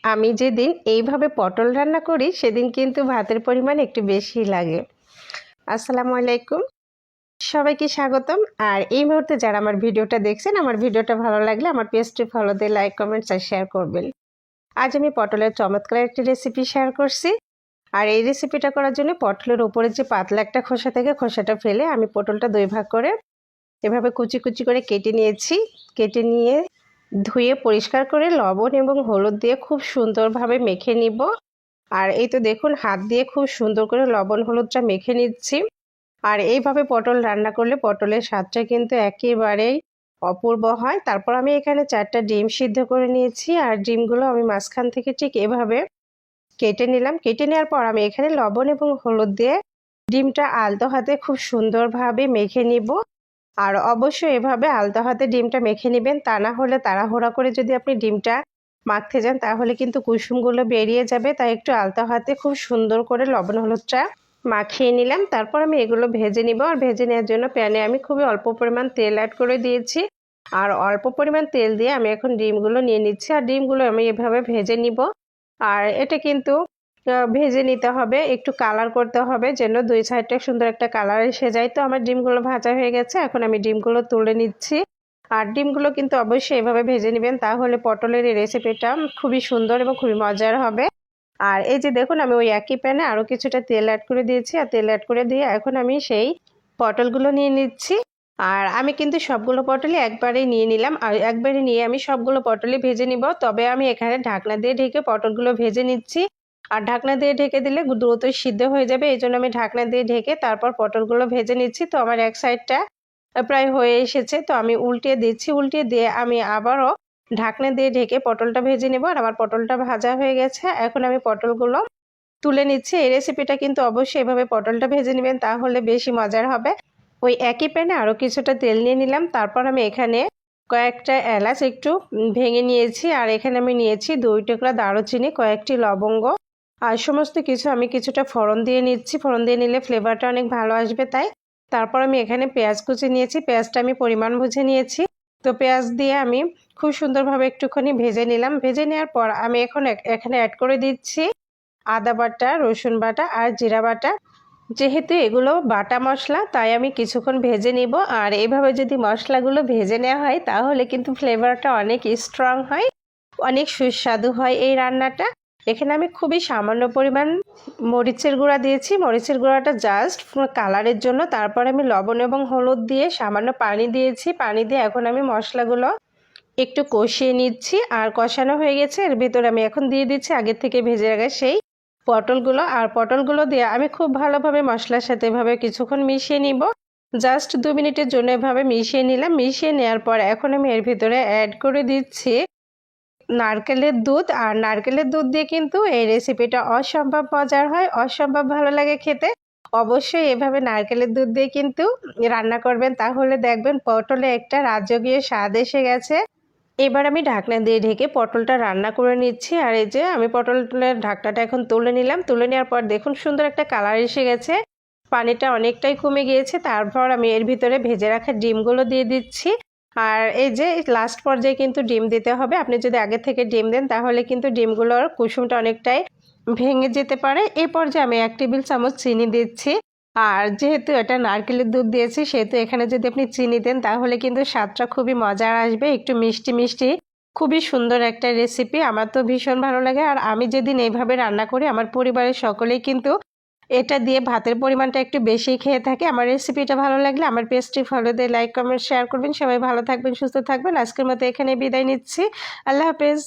আমি যেদিন এইভাবে পটল রান্না করি সেদিন কিন্তু ভাতের পরিমাণ একটু বেশি লাগে। আসসালামু আলাইকুম, সবাইকে স্বাগতম। আর এই মুহূর্তে যারা আমার ভিডিওটা দেখছেন, আমার ভিডিওটা ভালো লাগলে আমার পেজটি ফলো দিয়ে লাইক, কমেন্টস আর শেয়ার করবেন। আজ আমি পটলের চমৎকার একটি রেসিপি শেয়ার করছি। আর এই রেসিপিটা করার জন্য পটলের উপরে যে পাতলা একটা খোসা থেকে খোসাটা ফেলে আমি পটলটা 2 ভাগ করে এভাবে কুচি কুচি করে কেটে নিয়েছি। কেটে নিয়ে ধুয়ে পরিষ্কার করে লবণ এবং হলুদ দিয়ে খুব সুন্দরভাবে মেখে নিব। আর এই তো দেখুন, হাত দিয়ে খুব সুন্দর করে লবণ হলুদটা মেখে নিচ্ছি। আর এইভাবে পটল রান্না করলে পটলের স্বাদটা কিন্তু একেবারেই অপূর্ব হয়। তারপর আমি এখানে 4টা ডিম সিদ্ধ করে নিয়েছি। আর ডিমগুলো আমি মাঝখান থেকে ঠিক এভাবে কেটে নিলাম। কেটে নেওয়ার পর আমি এখানে লবণ এবং হলুদ দিয়ে ডিমটা আলতো হাতে খুব সুন্দরভাবে মেখে নিব। আর অবশ্যই এভাবে আলতো হাতে ডিমটা মেখে নেবেন, তা না হলে তাড়াহুড়া করে যদি আপনি ডিমটা মাখতে যান তাহলে কিন্তু কুসুমগুলো বেরিয়ে যাবে। তাই একটু আলতো হাতে খুব সুন্দর করে লবণ হলুদটা মাখিয়ে নিলাম। তারপর আমি এগুলো ভেজে নিব। আর ভেজে নেওয়ার জন্য প্যানে আমি খুবই অল্প পরিমাণ তেল অ্যাড করে দিয়েছি। আর অল্প পরিমাণ তেল দিয়ে আমি এখন ডিমগুলো নিয়ে নিচ্ছি। আর ডিমগুলো আমি এভাবে ভেজে নিব। আর এটা কিন্তু ভেজে নিতে হবে, একটু কালার করতে হবে যেন 2 সাইডটা সুন্দর একটা কালার এসে যায়। তো আমার ডিমগুলো ভাজা হয়ে গেছে, এখন আমি ডিমগুলো তুলে নিচ্ছি। আর ডিমগুলো কিন্তু অবশ্যই এভাবে ভেজে নেবেন, তাহলে পটলের এই রেসিপিটা খুবই সুন্দর এবং খুবই মজার হবে। আর এই যে দেখুন, আমি ওই একই প্যানে আরও কিছুটা তেল অ্যাড করে দিয়েছি। আর তেল অ্যাড করে দিয়ে এখন আমি সেই পটলগুলো নিয়ে নিচ্ছি। আর আমি কিন্তু সবগুলো পটলই একবারেই নিয়ে নিলাম। আর একবারে নিয়ে আমি সবগুলো পটলই ভেজে নিব। তবে আমি এখানে ঢাকনা দিয়ে ঢেকে পটলগুলো ভেজে নিচ্ছি। আর ঢাকনা দিয়ে ঢেকে দিলে দ্রুত সিদ্ধ হয়ে যাবে, এই জন্য আমি ঢাকনা দিয়ে ঢেকে তারপর পটলগুলো ভেজে নিচ্ছি। তো আমার এক সাইডটা প্রায় হয়ে এসেছে, তো আমি উল্টিয়ে দিচ্ছি। উল্টিয়ে দিয়ে আমি আবারও ঢাকনা দিয়ে ঢেকে পটলটা ভেজে নেব। আর আমার পটলটা ভাজা হয়ে গেছে, এখন আমি পটলগুলো তুলে নিচ্ছি। এই রেসিপিটা কিন্তু অবশ্যই এভাবে পটলটা ভেজে নেবেন, তাহলে বেশি মজার হবে। ওই একই প্যানে আরও কিছুটা তেল নিয়ে নিলাম। তারপর আমি এখানে কয়েকটা এলাচ একটু ভেঙে নিয়েছি। আর এখানে আমি নিয়েছি 2 টুকরা দারুচিনি, কয়েকটি লবঙ্গ আর সমস্ত কিছু আমি কিছুটা ফোড়ন দিয়ে নিচ্ছি। ফোড়ন দিয়ে নিলে ফ্লেভারটা অনেক ভালো আসবে তাই। তারপর আমি এখানে পেঁয়াজ কুচি নিয়েছি, পেঁয়াজটা আমি পরিমাণ বুঝে নিয়েছি। তো পেঁয়াজ দিয়ে আমি খুব সুন্দরভাবে একটুখানি ভেজে নিলাম। ভেজে নেওয়ার পর আমি এখানে অ্যাড করে দিচ্ছি আদা বাটা, রসুন বাটা আর জিরা বাটা। যেহেতু এগুলো বাটা মশলা তাই আমি কিছুক্ষণ ভেজে নিব। আর এইভাবে যদি মশলাগুলো ভেজে নেওয়া হয় তাহলে কিন্তু ফ্লেভারটা অনেক স্ট্রং হয়, অনেক সুস্বাদু হয় এই রান্নাটা। এখানে আমি খুবই সামান্য পরিমাণ মরিচের গুঁড়া দিয়েছি। মরিচের গুঁড়াটা জাস্ট কালারের জন্য। তারপর আমি লবণ এবং হলুদ দিয়ে সামান্য পানি দিয়েছি। পানি দিয়ে এখন আমি মশলাগুলো একটু কষিয়ে নিচ্ছি। আর কষানো হয়ে গেছে, এর ভিতরে আমি এখন দিয়ে দিচ্ছি আগে থেকে ভেজে রাখা সেই পটলগুলো। আর পটলগুলো দিয়ে আমি খুব ভালোভাবে মশলার সাথে এভাবে কিছুক্ষণ মিশিয়ে নিব। জাস্ট 2 মিনিটের জন্য এভাবে মিশিয়ে নিলাম। মিশিয়ে নেওয়ার পর এখন আমি এর ভিতরে অ্যাড করে দিচ্ছি নারকেলের দুধ। আর নারকেলের দুধ দিয়ে কিন্তু এই রেসিপিটা অসম্ভব মজার হয়, অসম্ভব ভালো লাগে খেতে। অবশ্যই এভাবে নারকেলের দুধ দিয়ে কিন্তু রান্না করবেন, তাহলে দেখবেন পটলে একটা রাজকীয় স্বাদ এসে গেছে। এবার আমি ঢাকনা দিয়ে ঢেকে পটলটা রান্না করে নিচ্ছি। আর এই যে আমি পটলের ঢাকনাটা এখন তুলে নিলাম। তুলে নেওয়ার পর দেখুন সুন্দর একটা কালার এসে গেছে, পানিটা অনেকটাই কমে গিয়েছে। তারপর আমি এর ভিতরে ভেজে রাখা ডিমগুলো দিয়ে দিচ্ছি। আর এই যে লাস্ট পর্যায়ে কিন্তু ডিম দিতে হবে। আপনি যদি আগে থেকে ডিম দেন তাহলে কিন্তু ডিমগুলোর কুসুমটা অনেকটাই ভেঙে যেতে পারে। এই পর্যায়ে আমি 1 টেবিল চামচ চিনি দিচ্ছি। আর যেহেতু এটা নারকেলের দুধ দিয়েছি সেহেতু এখানে যদি আপনি চিনি দেন তাহলে কিন্তু স্বাদটা খুবই মজার আসবে, একটু মিষ্টি মিষ্টি। খুবই সুন্দর একটা রেসিপি, আমার তো ভীষণ ভালো লাগে। আর আমি যেদিন এইভাবে রান্না করি আমার পরিবারের সকলেই কিন্তু এটা দিয়ে ভাতের পরিমাণটা একটু বেশি খেয়ে থাকে। আমার রেসিপিটা ভালো লাগলে আমার পেজটি ফলো দিয়ে লাইক, কমেন্ট, শেয়ার করবেন। সবাই ভালো থাকবেন, সুস্থ থাকবেন। আজকের মতো এখানে বিদায় নিচ্ছি। আল্লাহ হাফেজ।